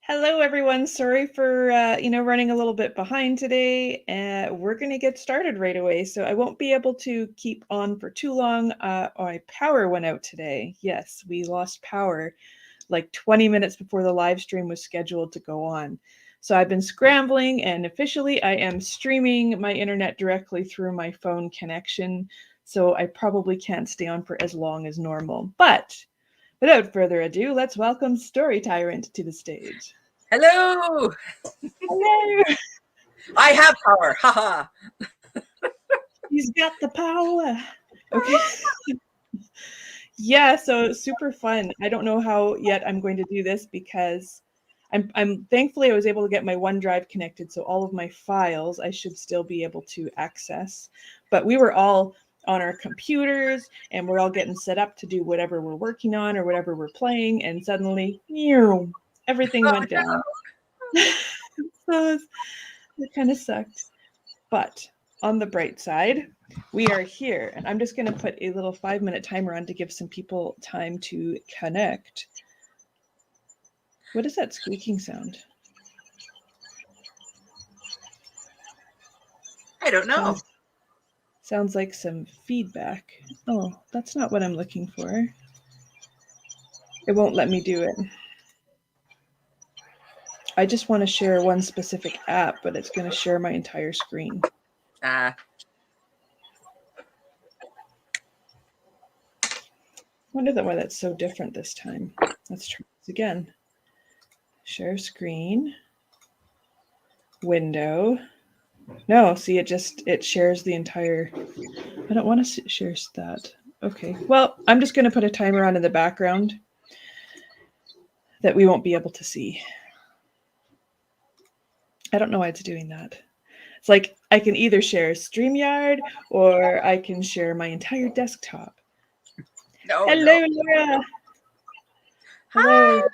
Hello, everyone. Sorry for running a little bit behind today. We're going to get started right away, so I won't be able to keep on for too long. My power went out today. Yes, we lost power like 20 minutes before the live stream was scheduled to go on. So I've been scrambling, and officially I am streaming my internet directly through my phone connection. So I probably can't stay on for as long as normal. But without further ado, let's welcome Story TyRant to the stage. Hello. Hello. I have power. Haha. He's got the power. Okay. Yeah, so super fun. I don't know how yet I'm going to do this because I'm thankfully I was able to get my OneDrive connected, so all of my files I should still be able to access. But we were all on our computers and we're all getting set up to do whatever we're working on or whatever we're playing, and suddenly, everything went down. So it kind of sucked. But on the bright side, we are here, and I'm just going to put a little 5-minute timer on to give some people time to connect. What is that squeaking sound? I don't know. Sounds like some feedback. Oh, that's not what I'm looking for. It won't let me do it. I just want to share one specific app, but it's going to share my entire screen. Wonder why that's so different this time. Let's try this again. Share screen. Window. No, see, it shares the entire. I don't want to share that. Okay, well, I'm just going to put a timer on in the background that we won't be able to see. I don't know why it's doing that. It's like I can either share StreamYard or I can share my entire desktop. Hello, Laura. Hello. Hi.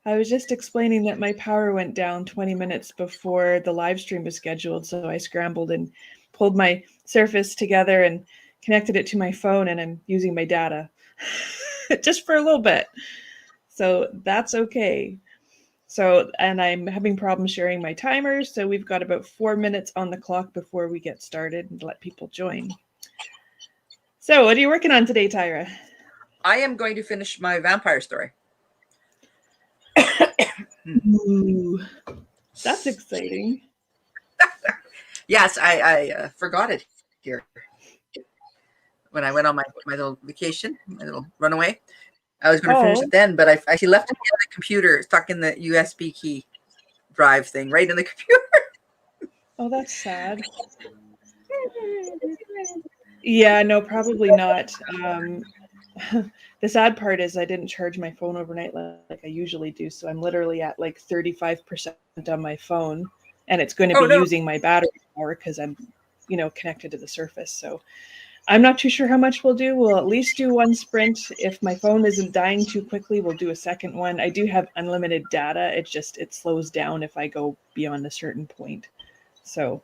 I was just explaining that my power went down 20 minutes before the live stream was scheduled, so I scrambled and pulled my Surface together and connected it to my phone, and I'm using my data just for a little bit. So that's okay. So, and I'm having problems sharing my timers, so we've got about 4 minutes on the clock before we get started and let people join. So what are you working on today, Tyra? I am going to finish my vampire story. Ooh, that's exciting. Yes, I forgot it here when I went on my little vacation, my little runaway. I was going to finish it then, but I actually left it in the computer, stuck in the USB key drive thing right in the computer. Oh, that's sad. Yeah, no, probably not. The sad part is I didn't charge my phone overnight like I usually do, so I'm literally at like 35% on my phone, and it's going to be using my battery power because I'm, connected to the Surface. So I'm not too sure how much we'll do. We'll at least do one sprint. If my phone isn't dying too quickly, we'll do a second one. I do have unlimited data. It slows down if I go beyond a certain point. So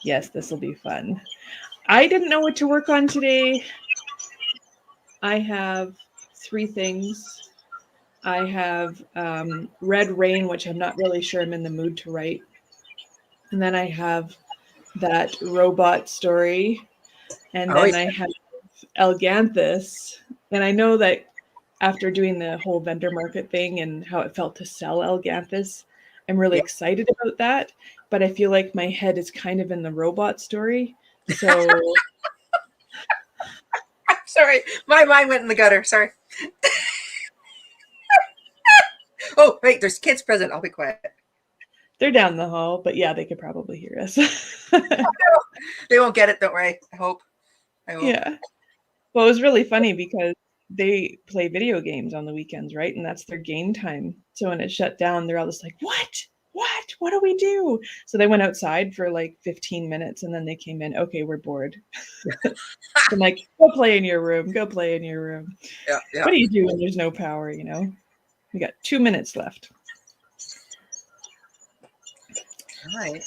yes, this will be fun. I didn't know what to work on today. I have 3 things. I have Red Rain, which I'm not really sure I'm in the mood to write. And then I have that robot story. And then I have Elganthus. And I know that after doing the whole vendor market thing and how it felt to sell Elganthus, I'm really excited about that. But I feel like my head is kind of in the robot story. So Sorry, my mind went in the gutter. Sorry. Oh, wait, there's kids present. I'll be quiet. They're down the hall, but yeah, they could probably hear us. They won't get it, don't worry. I hope. Yeah. Well, it was really funny because they play video games on the weekends, right? And that's their game time. So when it shut down, they're all just like, what? What do we do? So they went outside for like 15 minutes and then they came in. Okay, we're bored. I'm like, go play in your room. Go play in your room. Yeah. What do you do when there's no power, We got 2 minutes left. All right.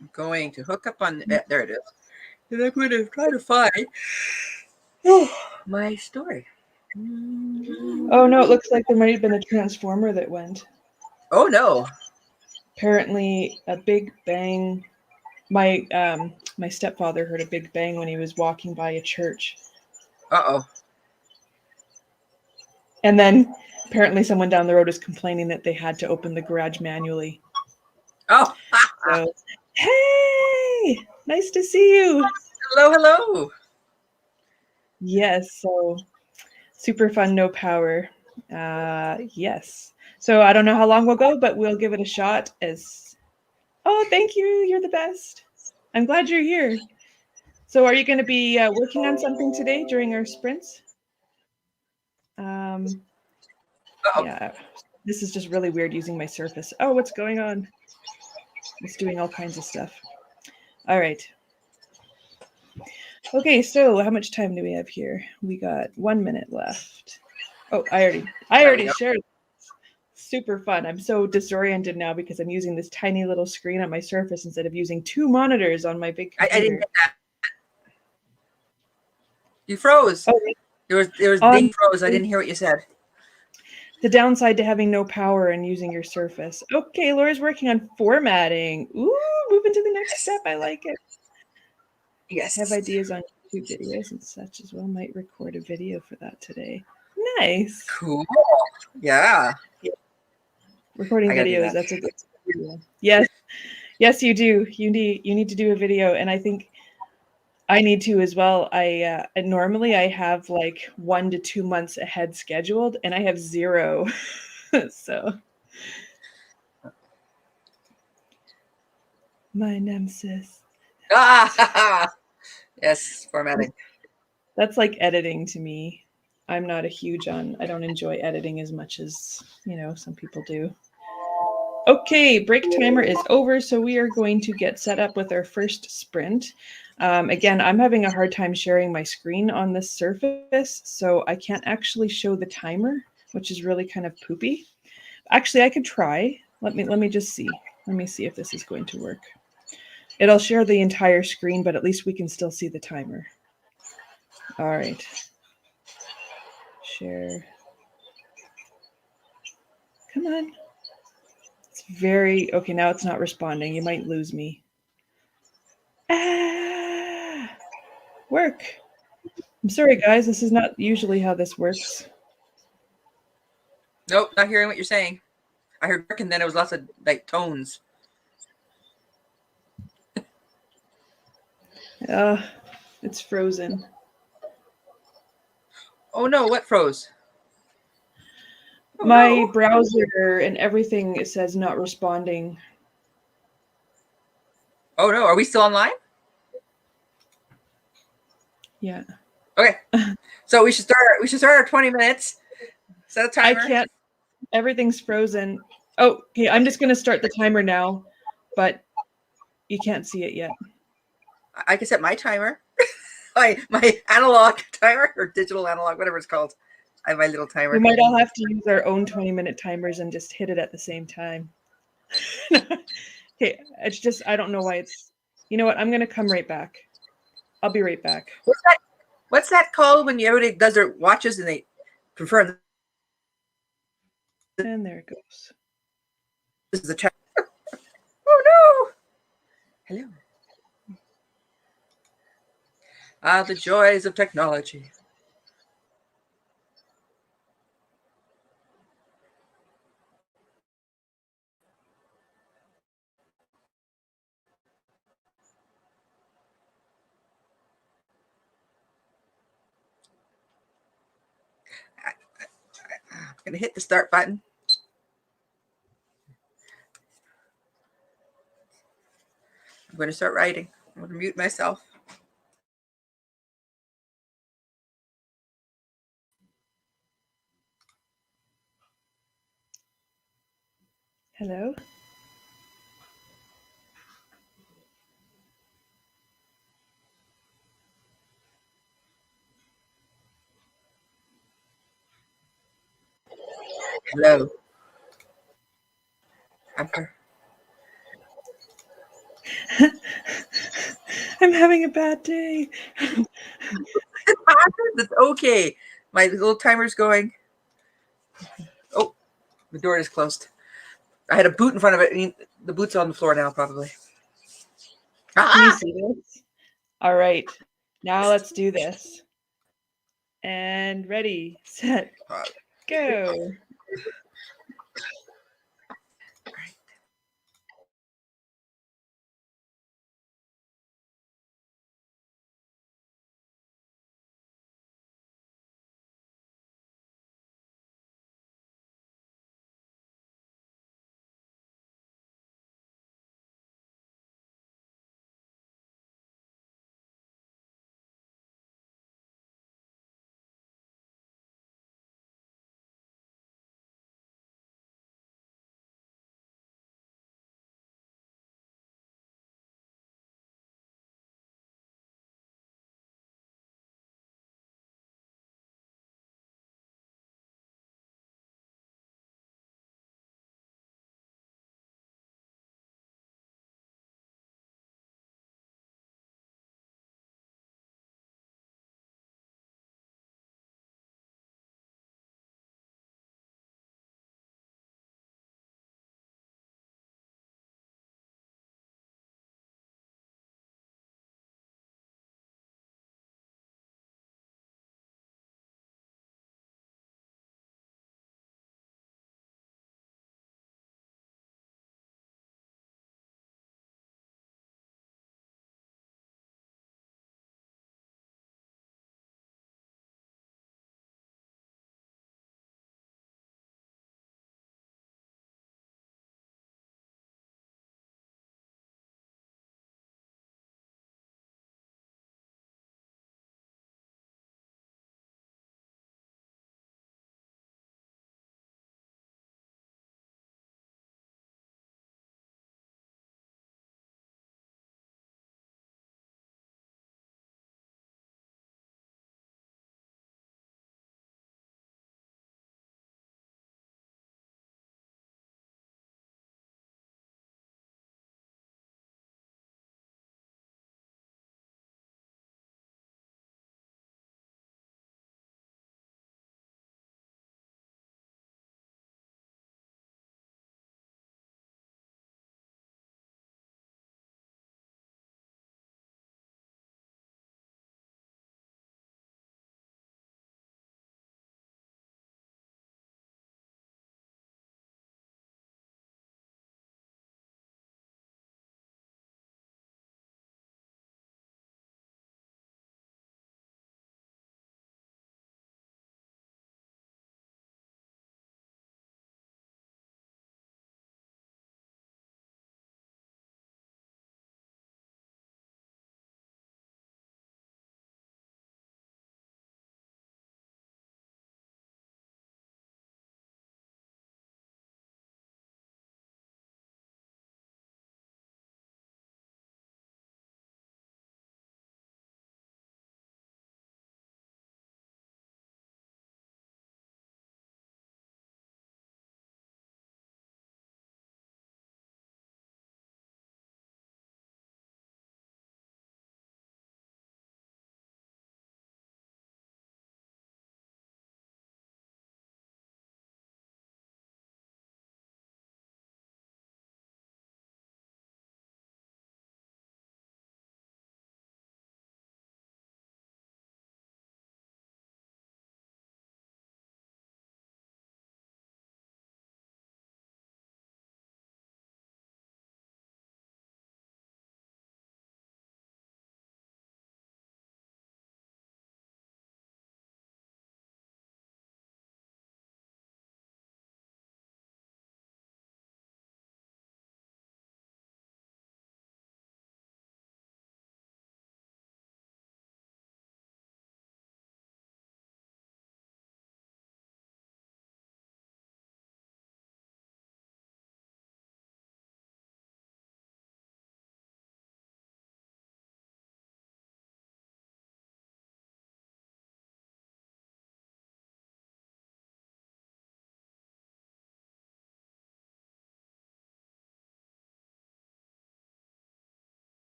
I'm going to hook up on, there it is. And I'm going to try to find my story. Oh no, it looks like there might have been a transformer that went. Oh no. Apparently a big bang. My stepfather heard a big bang when he was walking by a church. Uh-oh. And then apparently someone down the road is complaining that they had to open the garage manually. Oh. So, hey, nice to see you. Hello. Yes, so super fun, no power. Yes. So I don't know how long we'll go, but we'll give it a shot. Oh, thank you. You're the best. I'm glad you're here. So are you going to be working on something today during our sprints? Uh-oh. Yeah. This is just really weird using my Surface. Oh, what's going on? It's doing all kinds of stuff. All right. Okay, so how much time do we have here? We got 1 minute left. Oh, I already shared. Super fun. I'm so disoriented now because I'm using this tiny little screen on my Surface instead of using 2 monitors on my big I didn't computer. get that. You froze. Oh, There was on ding froze. I didn't hear what you said. the downside to having no power and using your Surface. Okay, Laura's working on formatting. Ooh, moving to the next step. I like it. Yes. Have ideas on YouTube videos and such as well. Might record a video for that today. Nice. Cool. Yeah. Recording I gotta do videos. that. That's a good idea. Yes, you do. You need to do a video, and I think I need to as well. Normally I have like 1 to 2 months ahead scheduled, and I have 0. So my nemesis. Ah, yes, formatting. That's like editing to me. I'm not a huge on. I don't enjoy editing as much as some people do. Okay, break timer is over, so we are going to get set up with our first sprint. Again, I'm having a hard time sharing my screen on this Surface, so I can't actually show the timer, which is really kind of poopy. Actually, I could try. Let me just see. Let me see if this is going to work. It'll share the entire screen, but at least we can still see the timer. All right. Share. Come on. It's very okay. Now it's not responding. You might lose me. Work. I'm sorry, guys. This is not usually how this works. Nope, not hearing what you're saying. I heard work, and then it was lots of like tones. It's frozen. Oh no, what froze? Oh, My no. browser and everything, it says not responding. Oh no, are we still online? Yeah. Okay. So we should start our 20 minutes. Set a timer. I can't. Everything's frozen. Oh, okay. I'm just going to start the timer now, but you can't see it yet. I can set my timer. my analog timer or digital analog, whatever it's called. I have my little timer. We might all have to use our own 20-minute timers and just hit it at the same time. Okay, it's just I don't know why it's. You know what? I'm going to come right back. I'll be right back. What's that called when everybody does their watches and they confirm? And there it goes. This is a check. Oh no! Hello. The joys of technology. I'm gonna hit the start button. I'm going to start writing. I'm going to mute myself. Hello? Hello. I'm having a bad day. It's okay. My little timer's going. Oh, the door is closed. I had a boot in front of it. I mean, the boot's on the floor now, probably. Can you Ah! see this? All right. Now let's do this. And ready, set, go.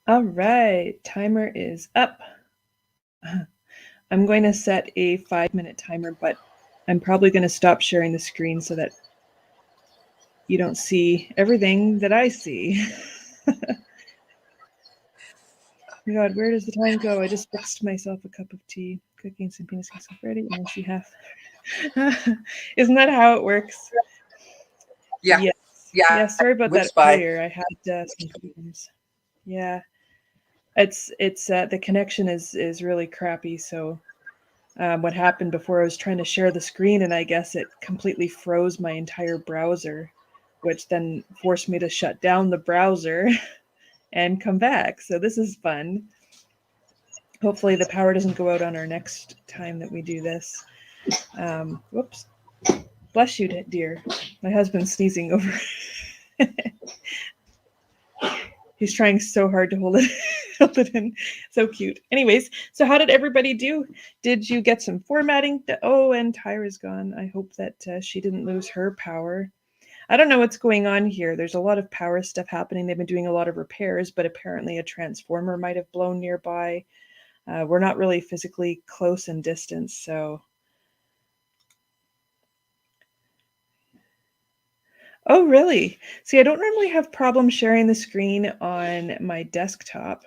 All right, timer is up. I'm going to set a 5-minute timer, but I'm probably going to stop sharing the screen so that you don't see everything that I see. Oh my God, where does the time go? I just fixed myself a cup of tea, cooking some penis cakes already, and I see half. Isn't that how it works? Yeah. Yes. Yeah. Yeah, sorry about that Whips by. earlier. I had some problems. Yeah. It's the connection is really crappy, so what happened before I was trying to share the screen, and I guess it completely froze my entire browser, which then forced me to shut down the browser and come back. So this is fun. Hopefully the power doesn't go out on our next time that we do this. Whoops. Bless you, dear. My husband's sneezing over. He's trying so hard to hold it, hold it in. So cute. Anyways, so how did everybody do? Did you get some formatting? Oh, and Tyra's gone. I hope that she didn't lose her power. I don't know what's going on here. There's a lot of power stuff happening. They've been doing a lot of repairs, but apparently a transformer might have blown nearby. We're not really physically close in distance, so. Oh, really? See, I don't normally have problems sharing the screen on my desktop,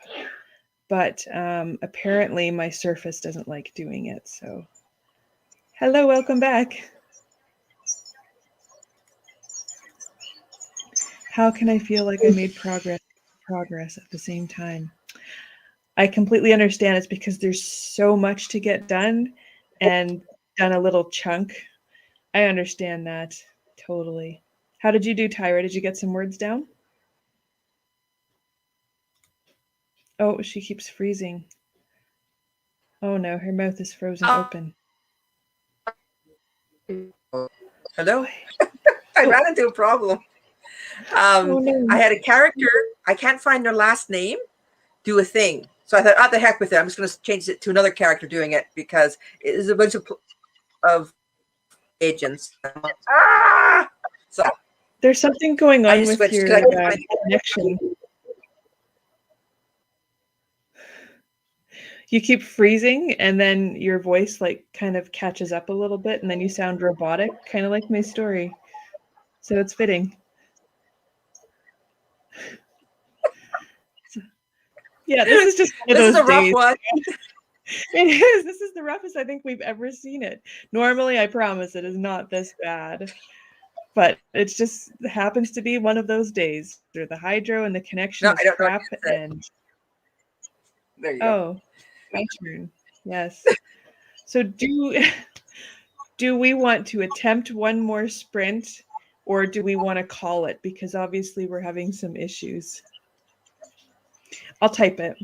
but apparently my Surface doesn't like doing it, so. Hello, welcome back. How can I feel like I made progress at the same time? I completely understand. It's because there's so much to get done and done a little chunk. I understand that totally. How did you do, Tyra? Did you get some words down? Oh, she keeps freezing. Oh no, her mouth is frozen open. Hello? I ran into a problem. Oh no. I had a character, I can't find their last name, do a thing. So I thought, oh, the heck with it. I'm just going to change it to another character doing it because it is a bunch of agents. Ah! So there's something going on with switched, your connection. You keep freezing and then your voice like kind of catches up a little bit and then you sound robotic, kind of like my story. So it's fitting. Yeah, this is just one of those is a rough days. one. It is. This is the roughest I think we've ever seen it. Normally, I promise it is not this bad. But it just happens to be one of those days where the hydro and the connection is crap. And there you go. My turn. Yes. So do we want to attempt one more sprint or do we want to call it? Because obviously we're having some issues. I'll type it.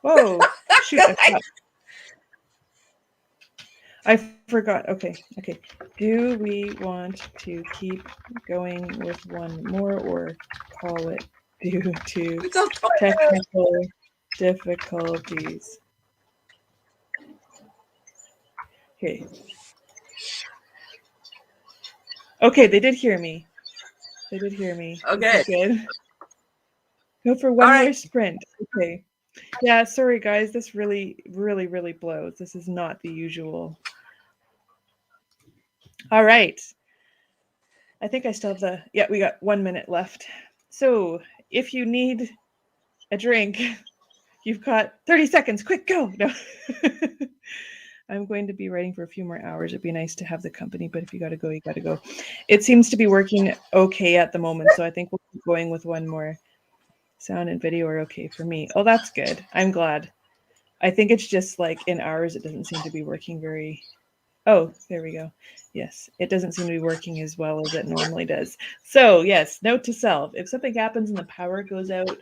Whoa. Shoot. I forgot. Okay. Do we want to keep going with one more or call it due to technical difficulties? Okay. Okay, they did hear me. Okay. Good. Go for one more sprint. Okay. Yeah, sorry guys. This really blows. This is not the usual. All right. I think I still have we got 1 minute left. So if you need a drink, you've got 30 seconds. Quick, go. No. I'm going to be writing for a few more hours. It'd be nice to have the company, but if you got to go, you got to go. It seems to be working okay at the moment, so I think we'll keep going with one more. Sound and video are okay for me. Oh, that's good. I'm glad. I think it's just like in ours, it doesn't seem to be working very... Oh, there we go. Yes, it doesn't seem to be working as well as it normally does. So yes, note to self, if something happens and the power goes out,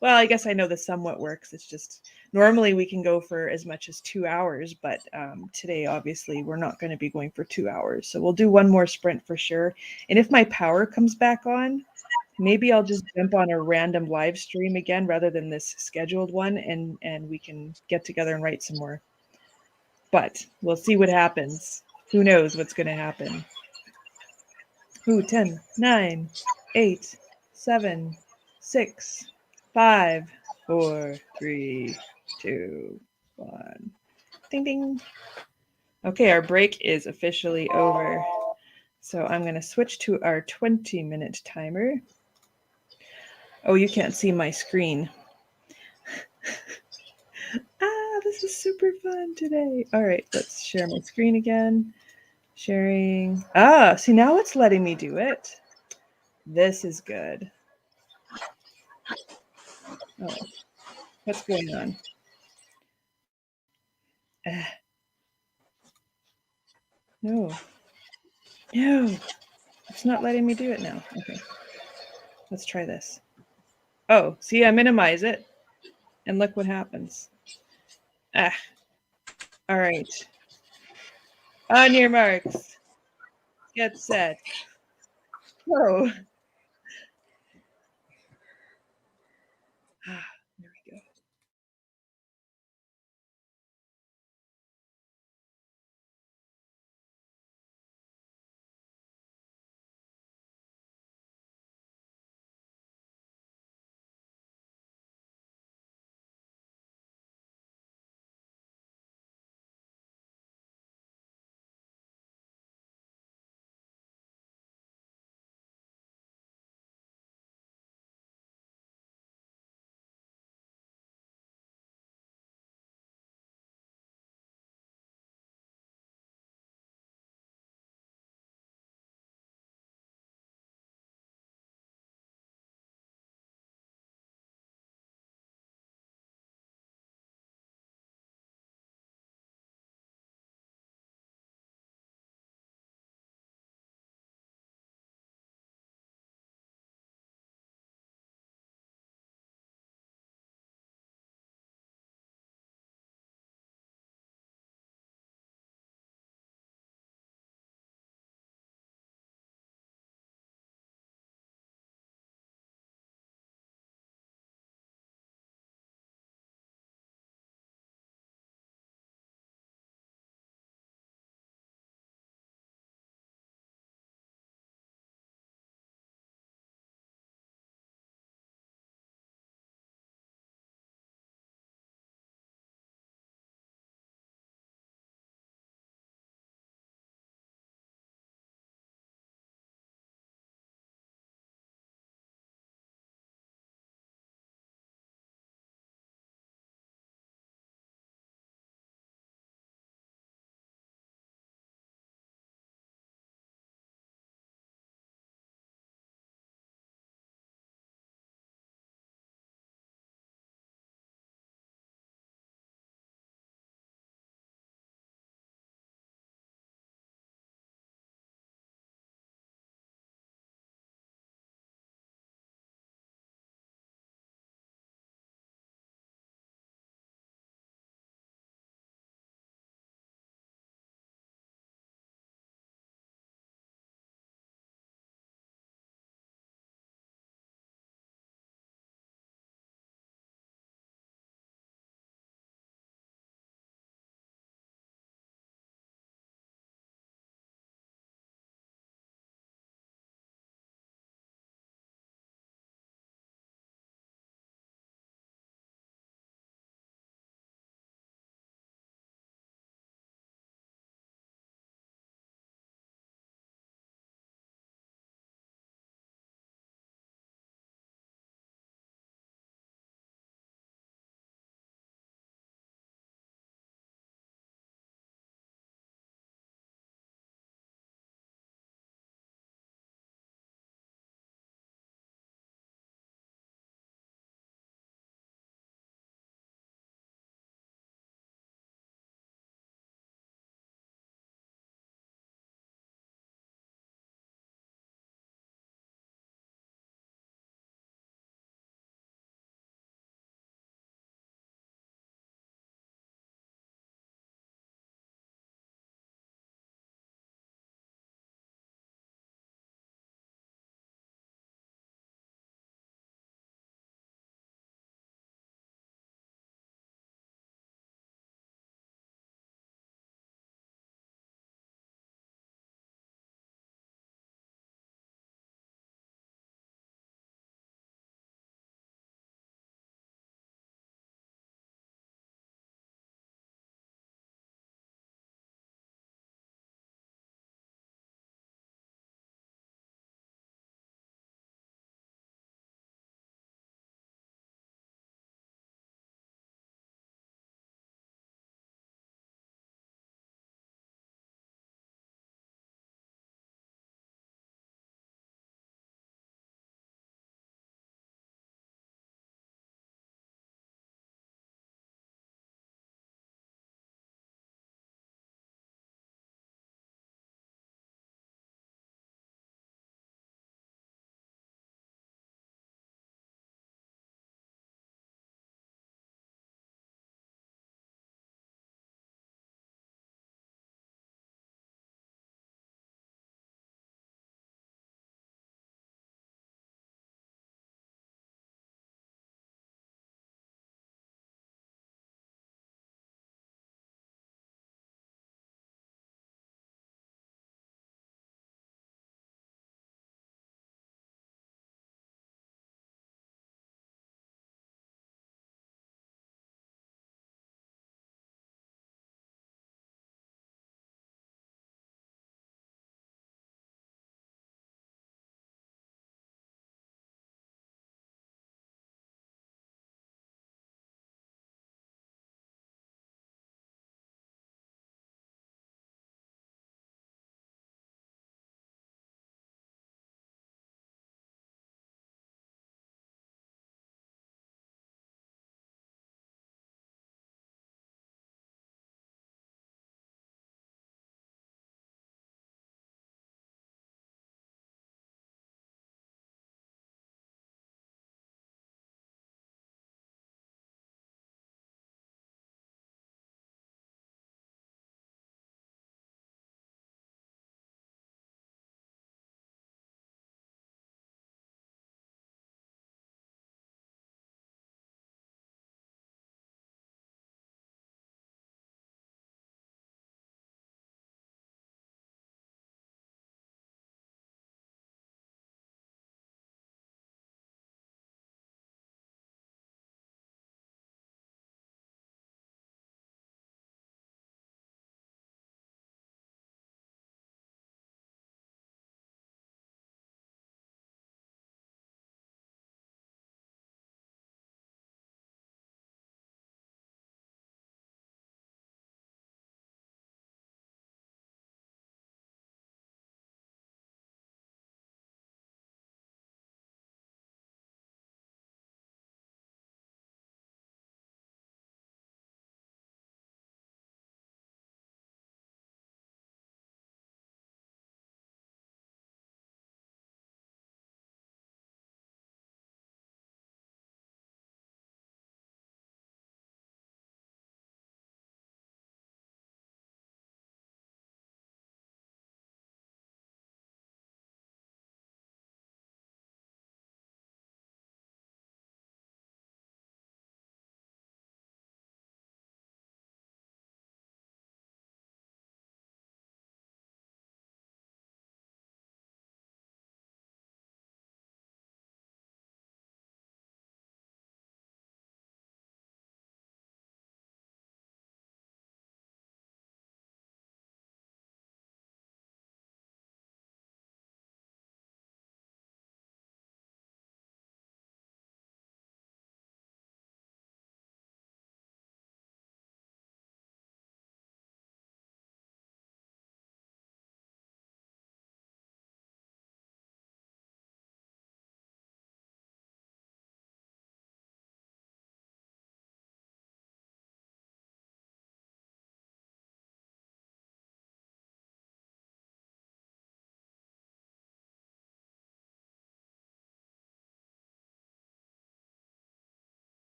well, I guess I know this somewhat works. It's just normally we can go for as much as 2 hours, but today, obviously, we're not going to be going for 2 hours. So we'll do one more sprint for sure. And if my power comes back on, maybe I'll just jump on a random live stream again rather than this scheduled one, and we can get together and write some more. But we'll see what happens. Who knows what's going to happen? Ooh, 10, 9, 8, 7, 6, 5, 4, 3, 2, 1. Ding ding. Okay, our break is officially over. So I'm going to switch to our 20-minute timer. Oh, you can't see my screen. This is super fun today. All right, let's share my screen again. Sharing. See, now it's letting me do it. This is good. Oh, what's going on? No. No. It's not letting me do it now. Okay. Let's try this. Oh, see, I minimize it. And look what happens. All right. On your marks. Get set. Whoa. There we go.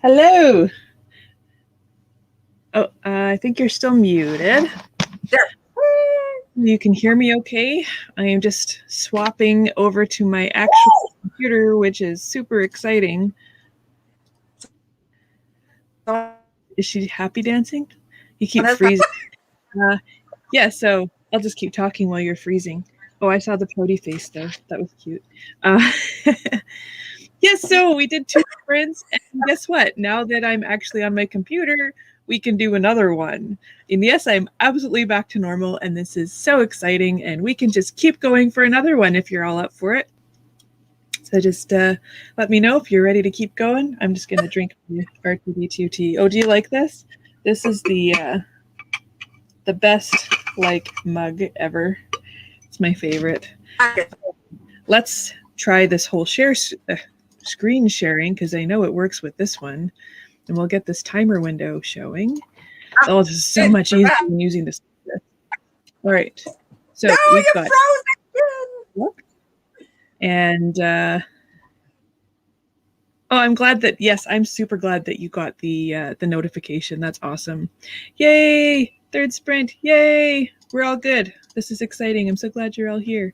Hello. Oh, I think you're still muted. There. You can hear me okay? I am just swapping over to my actual computer, which is super exciting. Is she happy dancing? You keep freezing. Yeah, so I'll just keep talking while you're freezing. Oh, I saw the pouty face though. That was cute. Yes, so we did 2 sprints, and guess what? Now that I'm actually on my computer, we can do another one. And yes, I'm absolutely back to normal, and this is so exciting, and we can just keep going for another one if you're all up for it. So just let me know if you're ready to keep going. I'm just going to drink R2D2 tea. Oh, do you like this? This is the best like mug ever. It's my favorite. Let's try this whole screen sharing because I know it works with this one, and we'll get this timer window showing. Oh, this is so much easier than using this. All right, so no, we've you're got frozen. And oh, I'm glad that, yes, I'm super glad that you got the notification. That's awesome. Yay, 3rd sprint. Yay, we're all good. This is exciting. I'm so glad you're all here.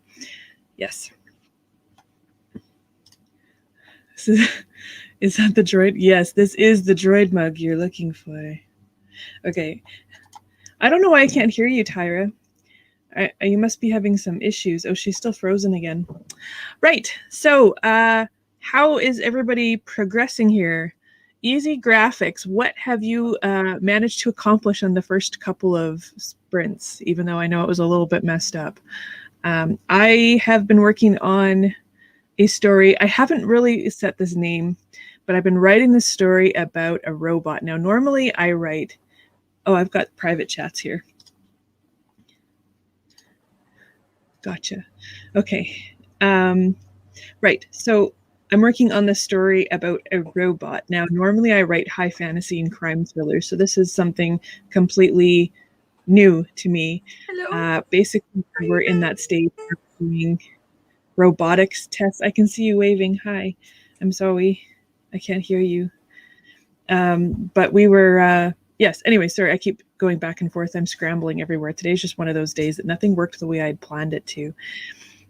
Yes. Is that the droid? Yes, this is the droid mug you're looking for. Okay. I don't know why I can't hear you, Tyra. You must be having some issues. Oh, she's still frozen again. Right. So, how is everybody progressing here? Easy graphics. What have you managed to accomplish on the first couple of sprints, even though I know it was a little bit messed up? I have been working on a story. I haven't really set this name, but I've been writing this story about a robot. Now, normally I write, oh, I've got private chats here. Gotcha. Okay. Right. So I'm working on this story about a robot. Now, normally I write high fantasy and crime thrillers, so this is something completely new to me. Basically, we're in that stage of doing robotics tests. I can see you waving. Hi. I'm sorry. I can't hear you. But we were, yes, anyway, sorry, I keep going back and forth. I'm scrambling everywhere. Today's just one of those days that nothing worked the way I'd planned it to.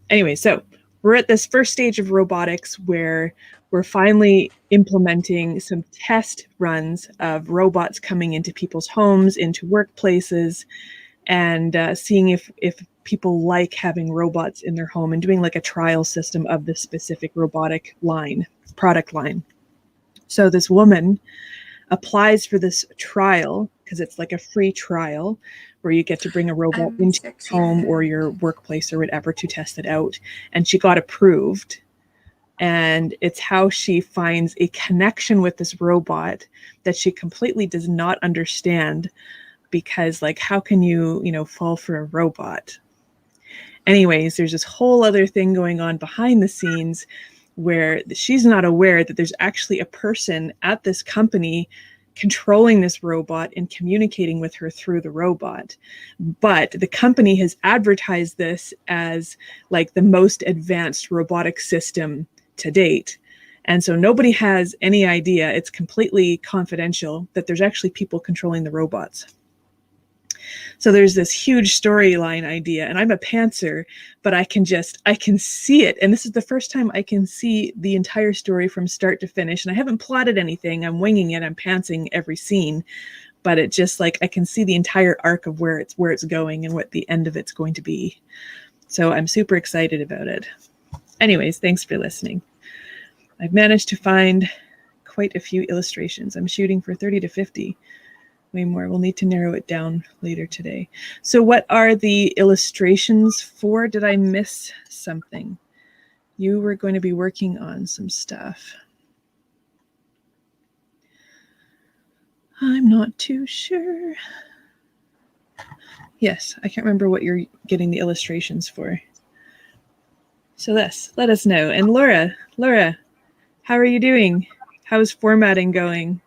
Anyway, so we're at this first stage of robotics where we're finally implementing some test runs of robots coming into people's homes, into workplaces, and seeing if people like having robots in their home and doing like a trial system of this specific robotic product line. So this woman applies for this trial because it's like a free trial where you get to bring a robot into your home or your workplace or whatever to test it out. And she got approved. And it's how she finds a connection with this robot that she completely does not understand, because like, how can you fall for a robot? Anyways, there's this whole other thing going on behind the scenes where she's not aware that there's actually a person at this company controlling this robot and communicating with her through the robot. But the company has advertised this as like the most advanced robotic system to date. And so nobody has any idea, it's completely confidential, that there's actually people controlling the robots. So there's this huge storyline idea, and I'm a pantser, but I can see it. And this is the first time I can see the entire story from start to finish. And I haven't plotted anything. I'm winging it. I'm pantsing every scene, but it just like, I can see the entire arc of where it's going and what the end of it's going to be. So I'm super excited about it. Anyways, thanks for listening. I've managed to find quite a few illustrations. I'm shooting for 30 to 50. Way more. We'll need to narrow it down later today. So what are the illustrations for? Did I miss something? You were going to be working on some stuff. I'm not too sure. Yes, I can't remember what you're getting the illustrations for. So let us know. And Laura, how are you doing? How's formatting going?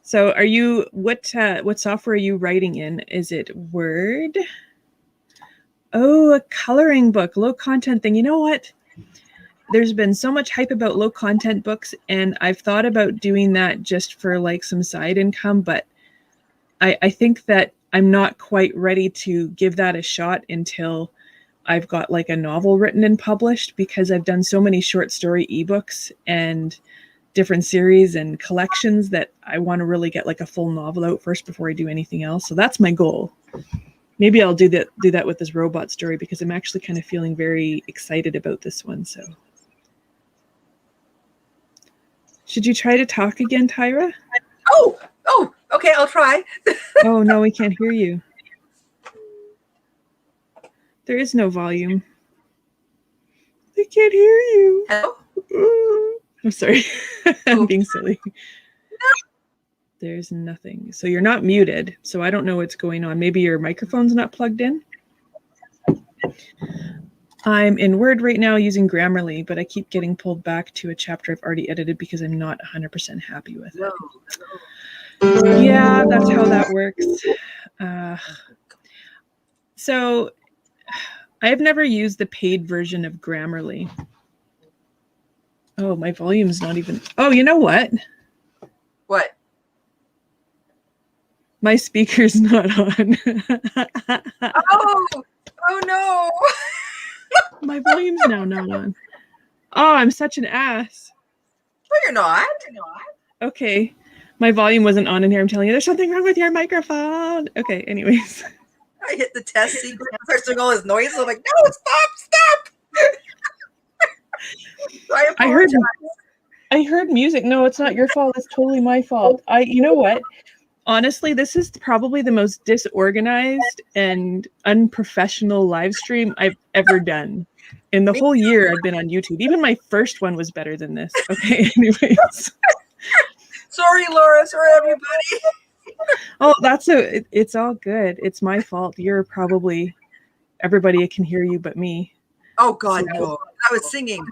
So are you, what software are you writing in? Is it Word? Oh, a coloring book, low content thing. You know what? there's been so much hype about low content books, and I've thought about doing that just for like some side income, but I think that I'm not quite ready to give that a shot until I've got like a novel written and published, because I've done so many short story ebooks and different series and collections that I want to really get like a full novel out first before I do anything else. So that's my goal. Maybe I'll do that with this robot story, because I'm actually kind of feeling very excited about this one. So should you try to talk again, Tyra? Oh, okay, I'll try. Oh no, we can't hear you. There is no volume. I can't hear you. Hello? I'm sorry. I'm being silly. There's nothing. So you're not muted. So I don't know what's going on. Maybe your microphone's not plugged in. I'm in Word right now using Grammarly, but I keep getting pulled back to a chapter I've already edited because I'm not 100% happy with it. Yeah, that's how that works. So I've never used the paid version of Grammarly. Oh, my volume's not even... Oh, you know what? What? My speaker's not on. Oh no. My volume's now not on. Oh, I'm such an ass. No, you're not. Okay. My volume wasn't on in here. I'm telling you, there's something wrong with your microphone. Okay, anyways. I hit the test sequence. I started doing all this noise. I'm like, no, stop. So I heard music. No, it's not your fault. It's totally my fault. You know what? Honestly, this is probably the most disorganized and unprofessional live stream I've ever done. In the whole year I've been on YouTube. Even my first one was better than this. Okay, anyways. Sorry, Laura. Sorry, everybody. Oh, it's all good. It's my fault. You're probably... Everybody can hear you but me. Oh, God, no. I was singing.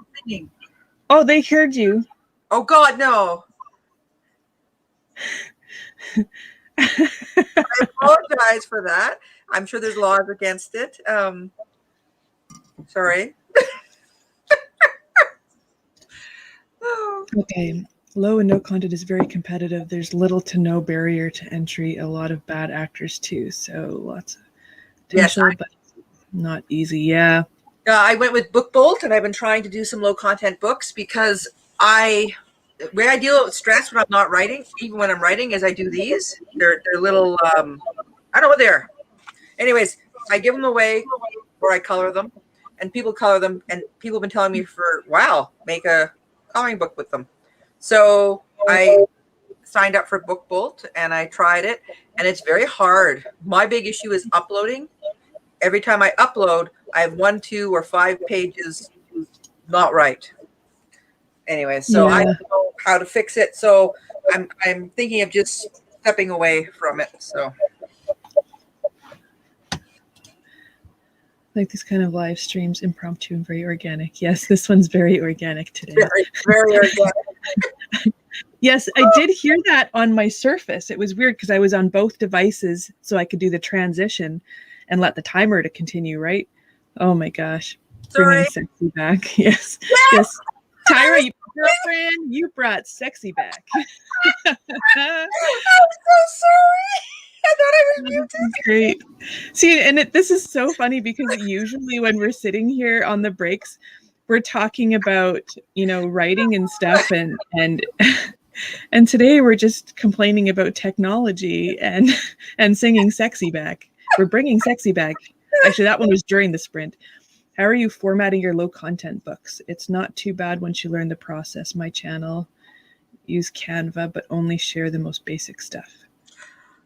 Oh, they heard you. Oh, God, no. I apologize for that. I'm sure there's laws against it. Sorry. Okay. Low and no content is very competitive. There's little to no barrier to entry. A lot of bad actors too. So lots of potential, but not easy. Yeah. I went with BookBolt, and I've been trying to do some low content books because the way I deal with stress when I'm not writing, even when I'm writing, is I do these. They're little, I don't know what they're. Anyways, I give them away or I color them, and people color them, and people have been telling me for, wow, make a coloring book with them. So I signed up for BookBolt and I tried it, and it's very hard. My big issue is uploading. Every time I upload, I have 1, 2, or 5 pages not right. Anyway, so I don't know how to fix it. So I'm thinking of just stepping away from it. So like these kind of live streams, impromptu and very organic. Yes, this one's very organic today. Very organic. Yes, I did hear that on my Surface. It was weird because I was on both devices so I could do the transition and let the timer to continue, right? Oh my gosh. Sorry. Bringing sexy back. Yes. Yes. Tyra, girlfriend, you brought sexy back. I'm so sorry. I thought I was muted. Great. See, and this is so funny because usually when we're sitting here on the breaks, we're talking about, writing and stuff, and today we're just complaining about technology and singing sexy back. We're bringing sexy back. Actually, that one was during the sprint. How are you formatting your low content books? It's not too bad once you learn the process. My channel use Canva, but only share the most basic stuff.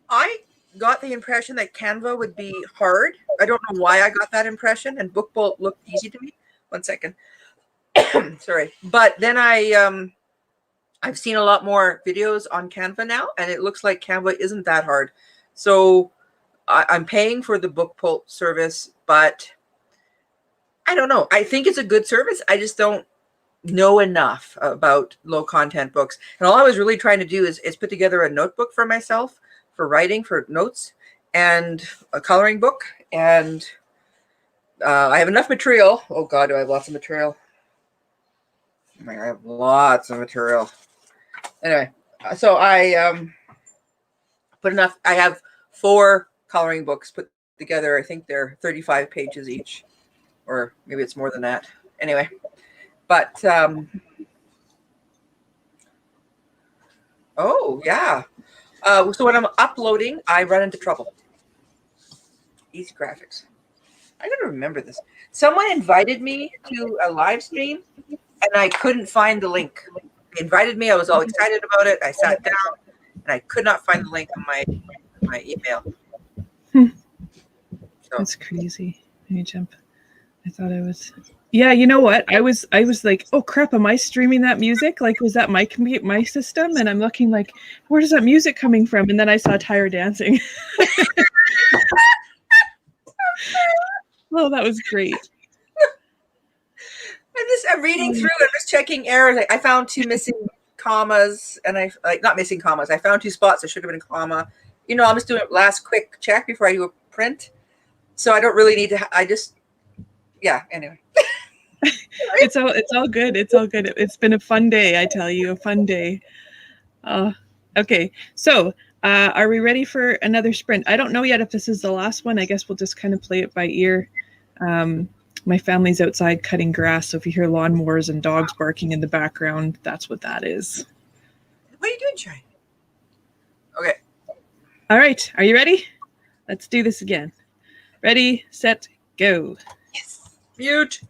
I got the impression that Canva would be hard. I don't know why I got that impression, and BookBolt looked easy to me. 1 second. Sorry. But then I've seen a lot more videos on Canva now, and it looks like Canva isn't that hard. So I'm paying for the BookBolt service, but I don't know. I think it's a good service. I just don't know enough about low content books. And all I was really trying to do is put together a notebook for myself for writing, for notes, and a coloring book. And I have enough material. Oh God, do I have lots of material? I have lots of material. Anyway, so I put enough. I have 4 coloring books put together. I think they're 35 pages each, or maybe it's more than that. Anyway, but oh yeah. So when I'm uploading, I run into trouble. Easy graphics. I gotta remember this. Someone invited me to a live stream, and I couldn't find the link. They invited me. I was all excited about it. I sat down, and I could not find the link on my email. So That's crazy. Let me jump. I thought I was. Yeah, you know what? I was like, oh crap, am I streaming that music? Like, was that my system? And I'm looking like, where is that music coming from? And then I saw Tyre dancing. Oh, that was great. I'm reading through. I'm just checking errors. I found 2 missing commas, and I not missing commas. I found 2 spots that should have been a comma. You know, I'm just doing a last quick check before I do a print. So I don't really need to. I just, yeah. Anyway, It's all good. It's all good. It's been a fun day, I tell you, a fun day. Okay, so are we ready for another sprint? I don't know yet if this is the last one. I guess we'll just kind of play it by ear. My family's outside cutting grass, so if you hear lawnmowers and dogs barking in the background, that's what that is. what are you doing, Shay? Okay. All right, are you ready? Let's do this again. Ready, set, go. Yes. Mute.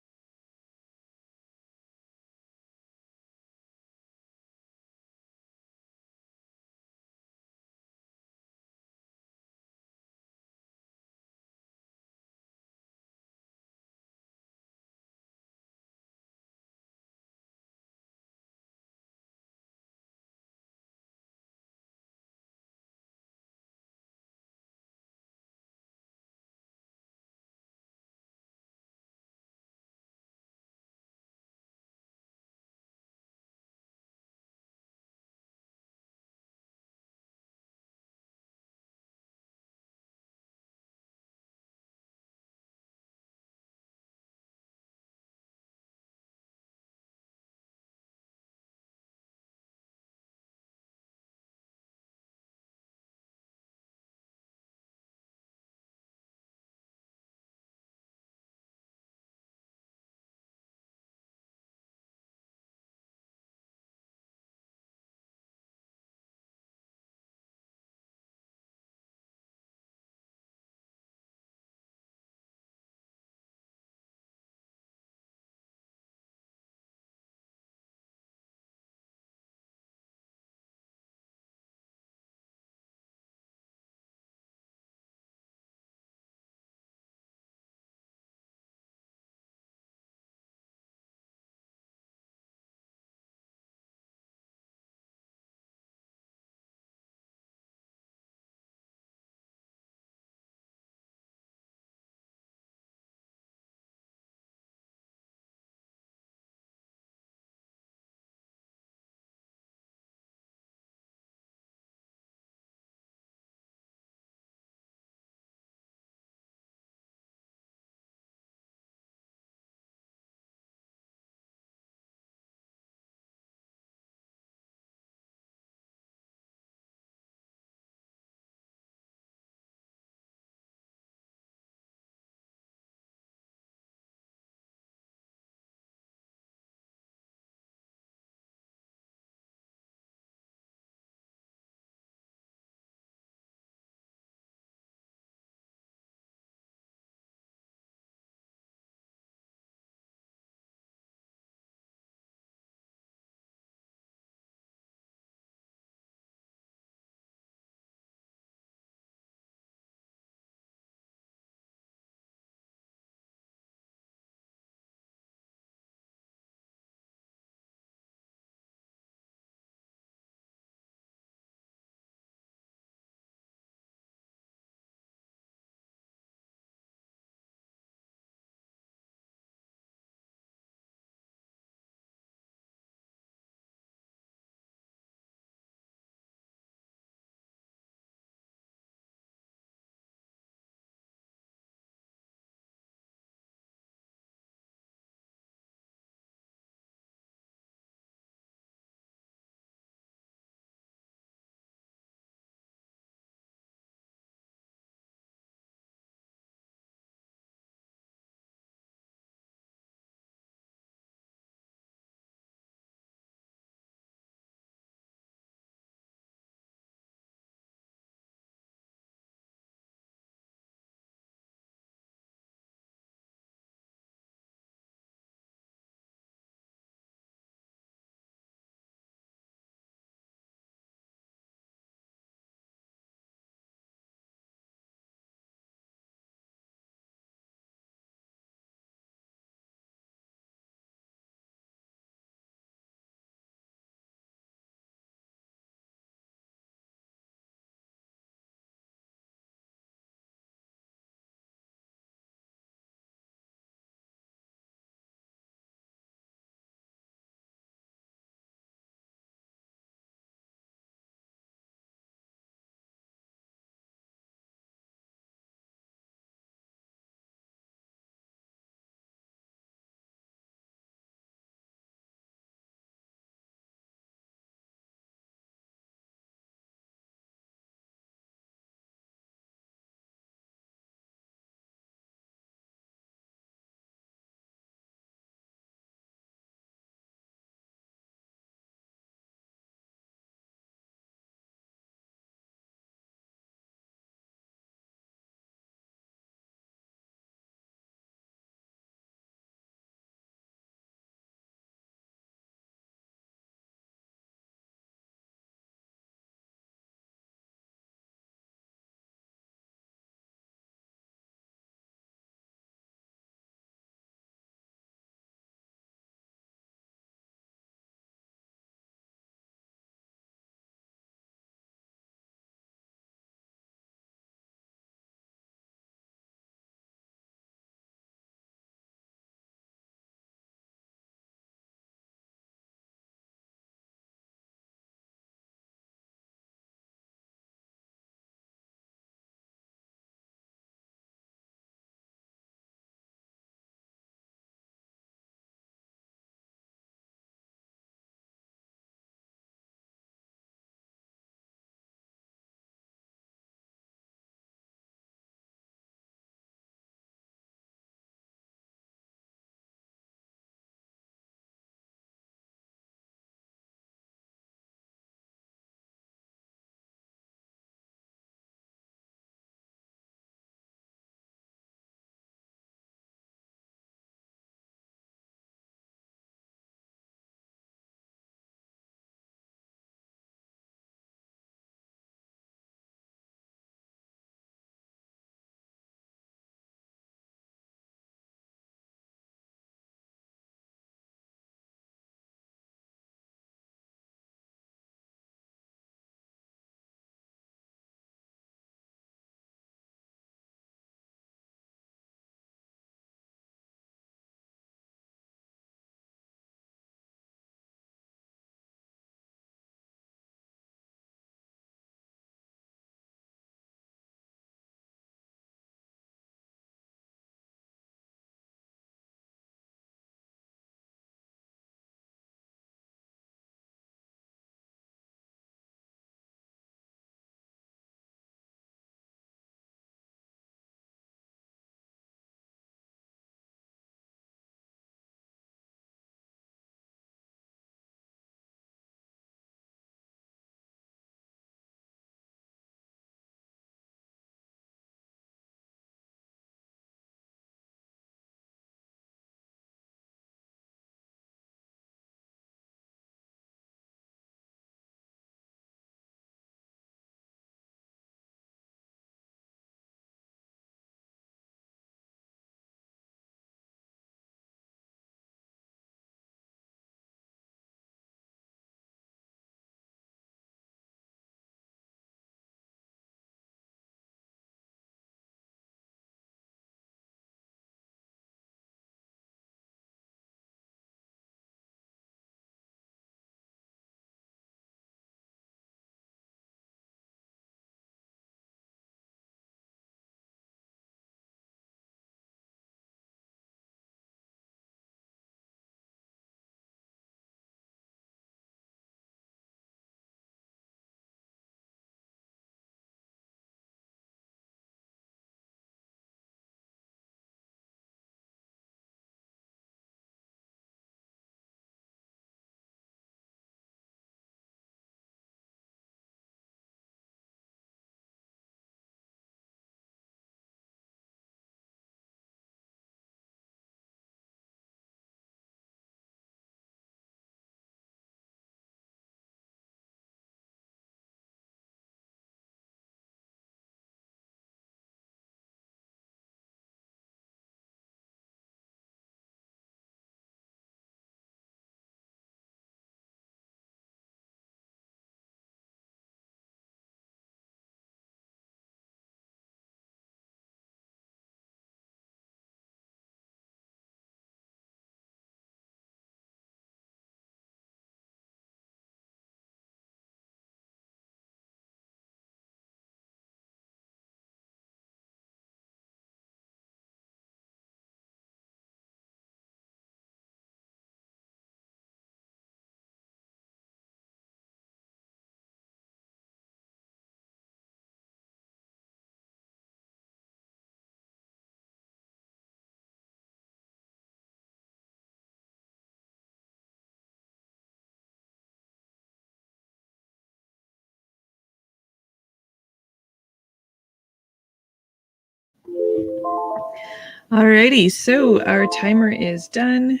Alrighty, so our timer is done.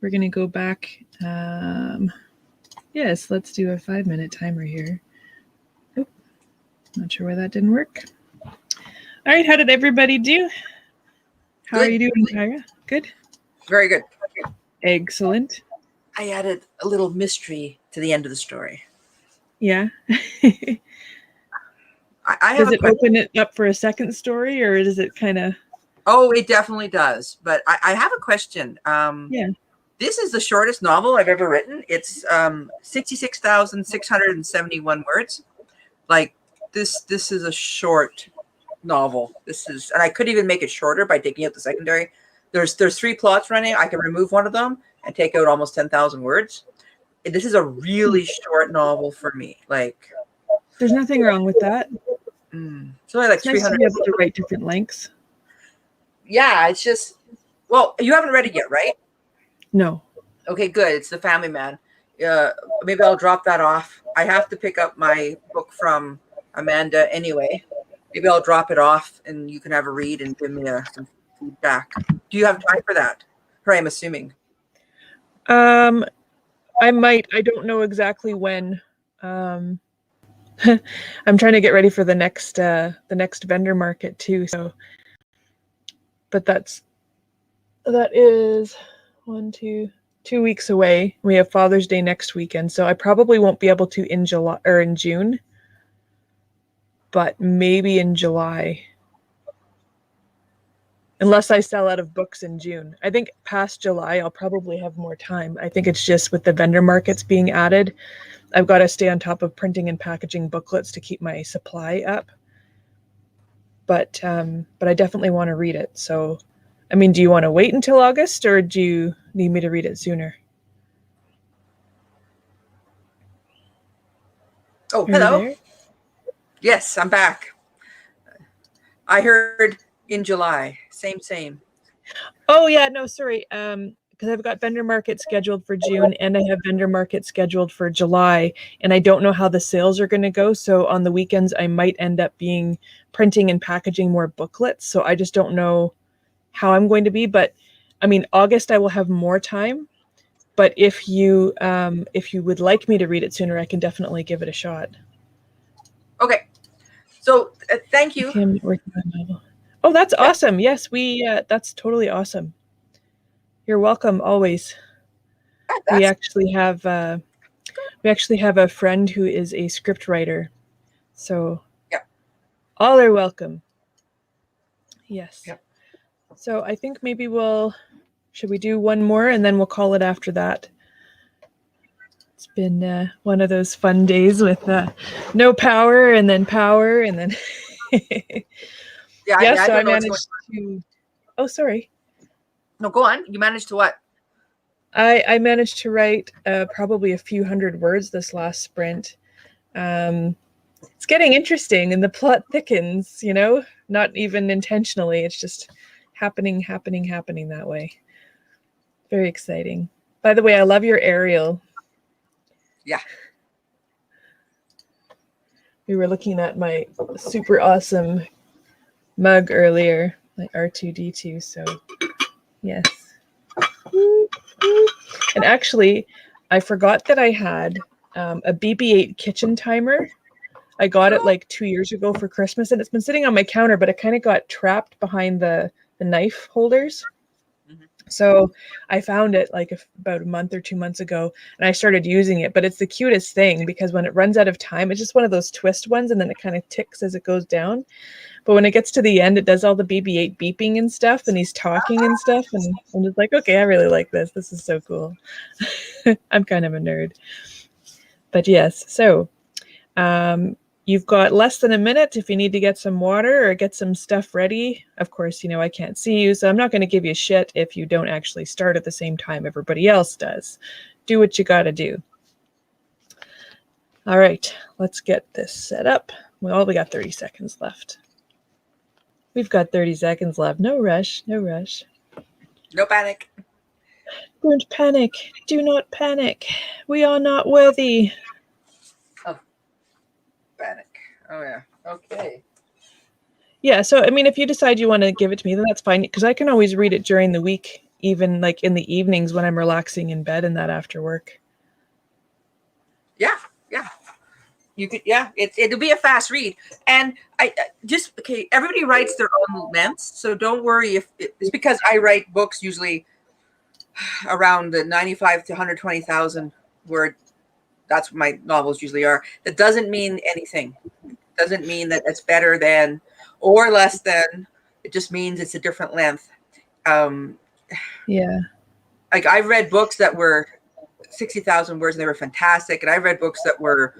We're going to go back. Yes, let's do a 5-minute timer here. Oh, not sure why that didn't work. All right, how did everybody do? How are you doing, Tyra? Good? Very good. Excellent. I added a little mystery to the end of the story. Yeah. I have does it open it up for a second story, or does it kind of... Oh, it definitely does. But I have a question. Yeah. This is the shortest novel I've ever written. It's 66,671 words. Like this is a short novel. This is, and I could even make it shorter by taking out the secondary. There's 3 plots running. I can remove one of them and take out almost 10,000 words. This is a really short novel for me. Like, there's nothing wrong with that. It's only like 300. Nice to be able to write different lengths. Yeah, it's just, well, you haven't read it yet, right? No. Okay, good. It's The Family Man. Maybe I'll drop that off. I have to pick up my book from Amanda anyway. Maybe I'll drop it off and you can have a read and give me some feedback. Do you have time for that? Or I'm assuming. I might. I don't know exactly when. I'm trying to get ready for the next vendor market too. So, but that is 2 weeks away. We have Father's Day next weekend, so I probably won't be able to in July or in June, but maybe in July. Unless I sell out of books in June. I think past July, I'll probably have more time. I think it's just with the vendor markets being added, I've got to stay on top of printing and packaging booklets to keep my supply up. But I definitely want to read it. So, I mean, do you want to wait until August, or do you need me to read it sooner? Oh, hello. Yes, I'm back. I heard in July. Same. Oh yeah, no, sorry. Because I've got vendor market scheduled for June and I have vendor market scheduled for July, and I don't know how the sales are going to go. So on the weekends, I might end up being printing and packaging more booklets. So I just don't know how I'm going to be. But I mean, August I will have more time. But if you would like me to read it sooner, I can definitely give it a shot. Okay. So thank you. Oh, that's awesome. Yes, that's totally awesome. You're welcome always. We actually have a friend who is a script writer. So all are welcome. Yes. Yep. So I think maybe should we do one more and then we'll call it after that? It's been one of those fun days with no power and then power and then Yeah, so I managed to... Oh, sorry. No, go on. You managed to what? I managed to write probably a few hundred words this last sprint. It's getting interesting and the plot thickens, not even intentionally. It's just happening that way. Very exciting. By the way, I love your Ariel. Yeah. We were looking at my super awesome mug earlier, like R2D2. So yes. And actually, I forgot that I had a BB-8 kitchen timer. I got it like 2 years ago for Christmas, and it's been sitting on my counter, but it kind of got trapped behind the knife holders. Mm-hmm. So I found it like about a month or 2 months ago, and I started using it. But it's the cutest thing because when it runs out of time, it's just one of those twist ones, and then it kind of ticks as it goes down. But when it gets to the end, it does all the BB-8 beeping and stuff, and he's talking and stuff, and I'm just like, okay, I really like this. This is so cool. I'm kind of a nerd. But yes, so you've got less than a minute if you need to get some water or get some stuff ready. Of course, I can't see you, so I'm not going to give you shit if you don't actually start at the same time everybody else does. Do what you got to do. All right, let's get this set up. Well, we got 30 seconds left. We've got 30 seconds left. No rush, no rush. No panic. Don't panic. Do not panic. We are not worthy. Oh, panic. Oh, yeah. Okay. Yeah, so I mean, if you decide you want to give it to me, then that's fine because I can always read it during the week, even like in the evenings when I'm relaxing in bed and that after work. Yeah, yeah. You could, yeah. It'll be a fast read, and I just okay. Everybody writes their own lengths, so don't worry if it's because I write books usually around the 95 to 120,000 word. That's what my novels usually are. That doesn't mean anything. Doesn't mean that it's better than or less than. It just means it's a different length. Um, Yeah. like I've read books that were 60,000 words and they were fantastic, and I've read books that were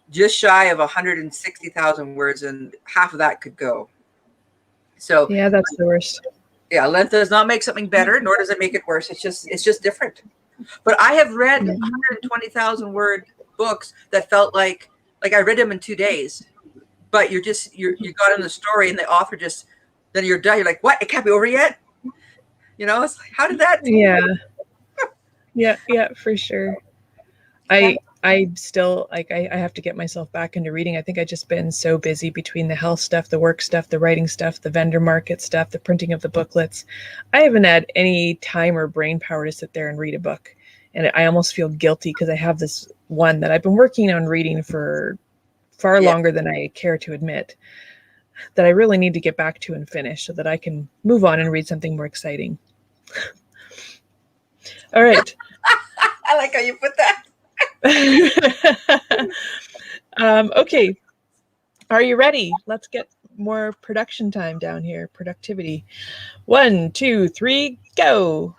just shy of 160,000 words, and half of that could go. So Yeah, that's the worst. yeah, length does not make something better, nor does it make it worse. It's just different. But I have read Yeah. 120,000 word books that felt like I read them in 2 days. But you got in the story and the author just then you're done. You're like, what? It can't be over yet. It's like, how did that? Yeah. Yeah, yeah, for sure. I still like I have to get myself back into reading. I think I just been so busy between the health stuff, the work stuff, the writing stuff, the vendor market stuff, the printing of the booklets. I haven't had any time or brain power to sit there and read a book. And I almost feel guilty because I have this one that I've been working on reading for far Yeah. longer than I care to admit that I really need to get back to and finish so that I can move on and read something more exciting. All right. I like how you put that. Okay. Are you ready? Let's get more production time down here. Productivity. 1, 2, 3, go.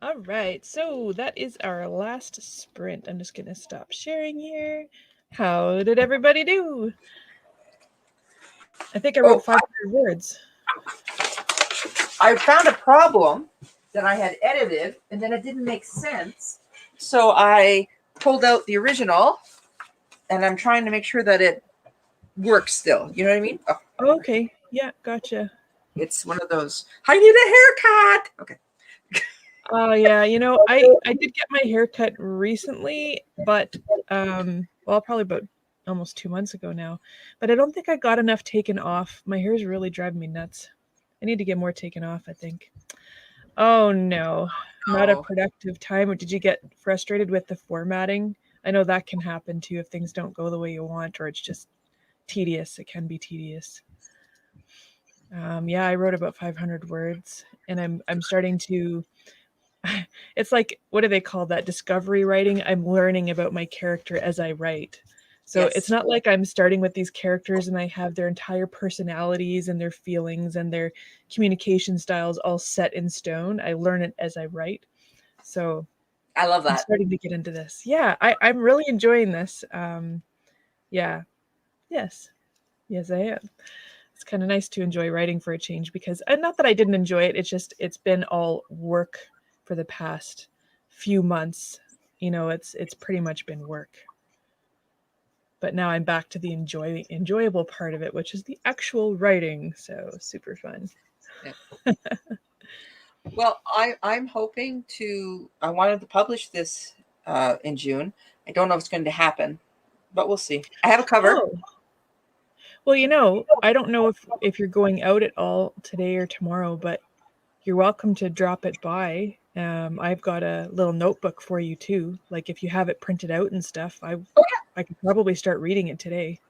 All right, so that is our last sprint. I'm just going to stop sharing here. How did everybody do? I think I wrote Oh, 500 words. I found a problem that I had edited, and then it didn't make sense. So I pulled out the original, and I'm trying to make sure that it works still. You know what I mean? Oh, Oh, okay, yeah, gotcha. it's one of those. I need a haircut. Okay. Oh yeah, I did get my hair cut recently, but well, probably about almost 2 months ago now. But I don't think I got enough taken off. My hair's really driving me nuts. I need to get more taken off, I think. Oh no, not a Oh, productive time. Or did you get frustrated with the formatting? I know that can happen too if things don't go the way you want, or it's just tedious. It can be tedious. Yeah, I wrote about 500 words, and I'm starting to. It's like, what do they call that? Discovery writing. I'm learning about my character as I write. So it's yes. not like I'm starting with these characters and I have their entire personalities and their feelings and their communication styles all set in stone. I learn it as I write. So I love I'm that. starting to get into this. Yeah, I'm really enjoying this. Yeah, yes, yes, I am. It's kind of nice to enjoy writing for a change because, and not that I didn't enjoy it, it's been all work for the past few months. It's pretty much been work. But now I'm back to the enjoyable part of it, which is the actual writing. So super fun. Yeah. Well, I'm hoping to. I wanted to publish this in June. I don't know if it's going to happen, but we'll see. I have a cover. Oh, well, I don't know if you're going out at all today or tomorrow, but you're welcome to drop it by. I've got a little notebook for you too. Like if you have it printed out and stuff, Oh I could probably start reading it today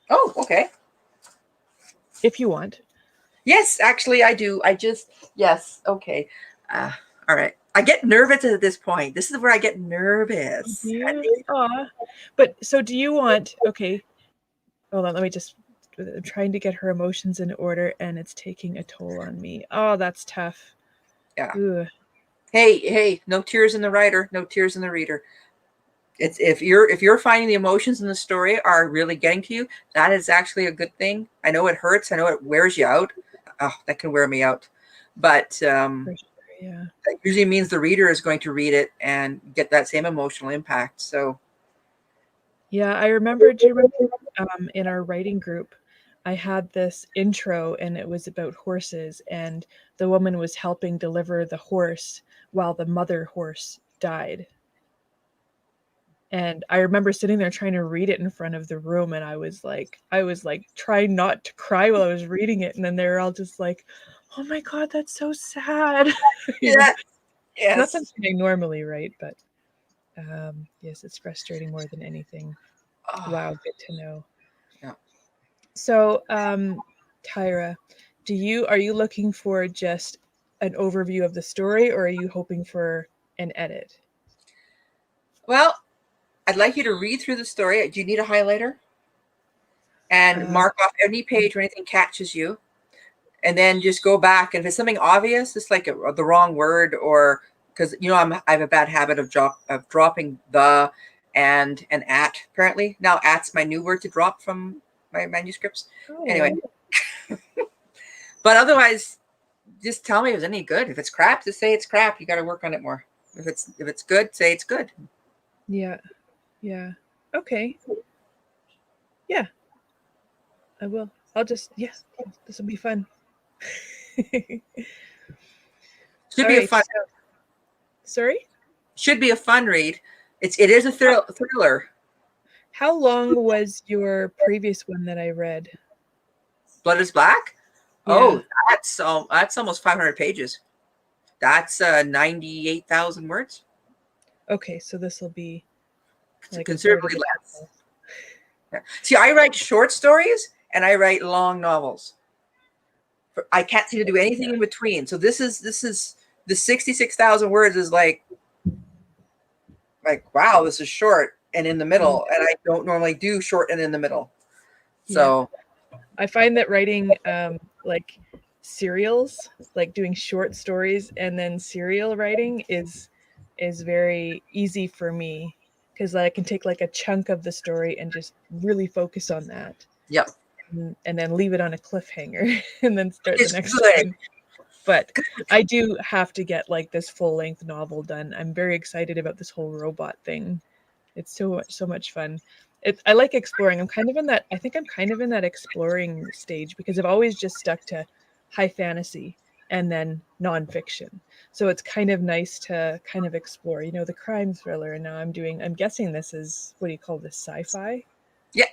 yeah. Oh, okay. if you want. Yes, actually, I do. I just yes. Okay. Uh, all right. I get nervous at this point. This is where I get nervous. You but so do you want? Okay, hold on. Let me just. I'm trying to get her emotions in order, and it's taking a toll on me. Oh, that's tough. Yeah. Ugh. Hey, hey, no tears in the writer, no tears in the reader. It's if you're finding the emotions in the story are really getting to you, that is actually a good thing. I know it hurts. I know it wears you out. Oh, that can wear me out. But For sure, yeah. that usually means the reader is going to read it and get that same emotional impact. So Yeah, I remember. Do you remember in our writing group, I had this intro and it was about horses, and the woman was helping deliver the horse while the mother horse died. And I remember sitting there trying to read it in front of the room, and I was like trying not to cry while I was reading it, and then they were all just like, "Oh my god, that's so sad." you know, yeah, it's not yes. something I normally write, but yes, it's frustrating more than anything. Oh, Wow, good to know. yeah. So, Tyra, are you looking for just an overview of the story, or are you hoping for an edit? Well, I'd like you to read through the story. Do you need a highlighter? And Uh, mark off any page where anything catches you, and then just go back. And if it's something obvious, it's like the wrong word, or because I have a bad habit of dropping the and at. Apparently now at's my new word to drop from my manuscripts. Anyway, oh, but otherwise, just tell me if it's any good. If it's crap, just say it's crap. You got to work on it more. If it's good, say it's good. yeah, yeah. Okay, yeah, I will. I'll just, yeah, this will be fun. Should All be a right. fun. So, sorry. Should be a fun read. It is a thriller. How long was your previous one that I read? Blood is Black. Yeah. Oh, that's almost 500 pages. That's 98,000 words. Okay, so this will be It's like a third of considerably the less. novel. Yeah. See, I write short stories and I write long novels. I can't seem to do anything in between. So this is the 66,000 words is like wow, this is short and in the Yeah. middle, and I don't normally do short and in the middle. Yeah. So I find that writing like serials, like doing short stories, and then serial writing is very easy for me because I can take like a chunk of the story and just really focus on that, Yep. and then leave it on a cliffhanger and then start the It's next good. one. But I do have to get like this full length novel done. I'm very excited about this whole robot thing. It's so much fun. I like exploring. I'm kind of in that. I think I'm kind of in that exploring stage because I've always just stuck to high fantasy and then nonfiction. So it's kind of nice to kind of explore, the crime thriller. And now I'm guessing this is, what do you call this, sci-fi? Yeah,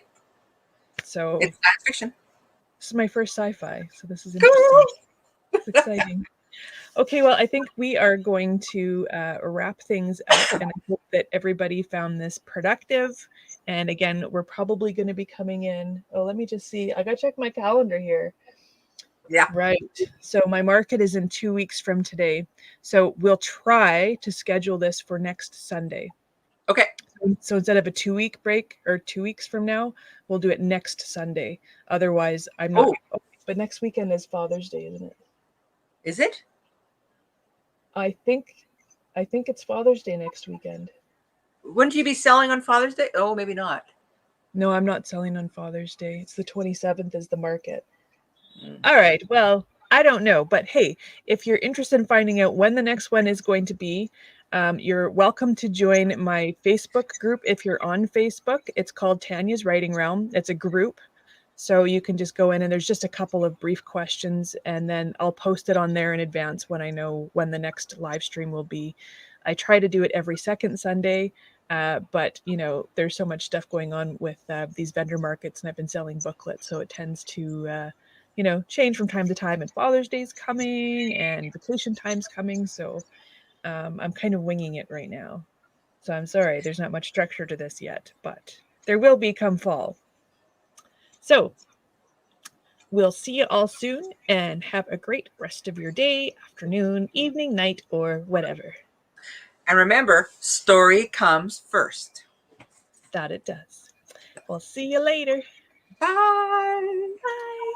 So it's science fiction. this is my first sci-fi. So this is interesting. It's exciting. Okay, well, I think we are going to wrap things up, and I hope that everybody found this productive. And again, we're probably going to be coming in. Oh, let me just see. I got to check my calendar here. Yeah. Right. So my market is in 2 weeks from today. So we'll try to schedule this for next Sunday. Okay. So instead of a 2 week break or 2 weeks from now, we'll do it next Sunday. Otherwise, I'm not. Oh, Oh, but next weekend is Father's Day, isn't it? is it? I think I think it's Father's Day next weekend. Wouldn't you be selling on Father's Day? Oh, maybe not. No, I'm not selling on Father's Day. It's the 27th is the market. Mm. All right. Well, I don't know, but hey, if you're interested in finding out when the next one is going to be, you're welcome to join my Facebook group if you're on Facebook. It's called Tanya's Writing Realm. It's a group. So you can just go in and there's just a couple of brief questions and then I'll post it on there in advance when I know when the next live stream will be. I try to do it every second Sunday, but there's so much stuff going on with these vendor markets and I've been selling booklets, so it tends to change from time to time, and Father's Day's coming and vacation time's coming. So I'm kind of winging it right now. So I'm sorry, there's not much structure to this yet, but there will be come fall. So we'll see you all soon and have a great rest of your day, afternoon, evening, night, or whatever. And remember, story comes first. That it does. We'll see you later. Bye. Bye.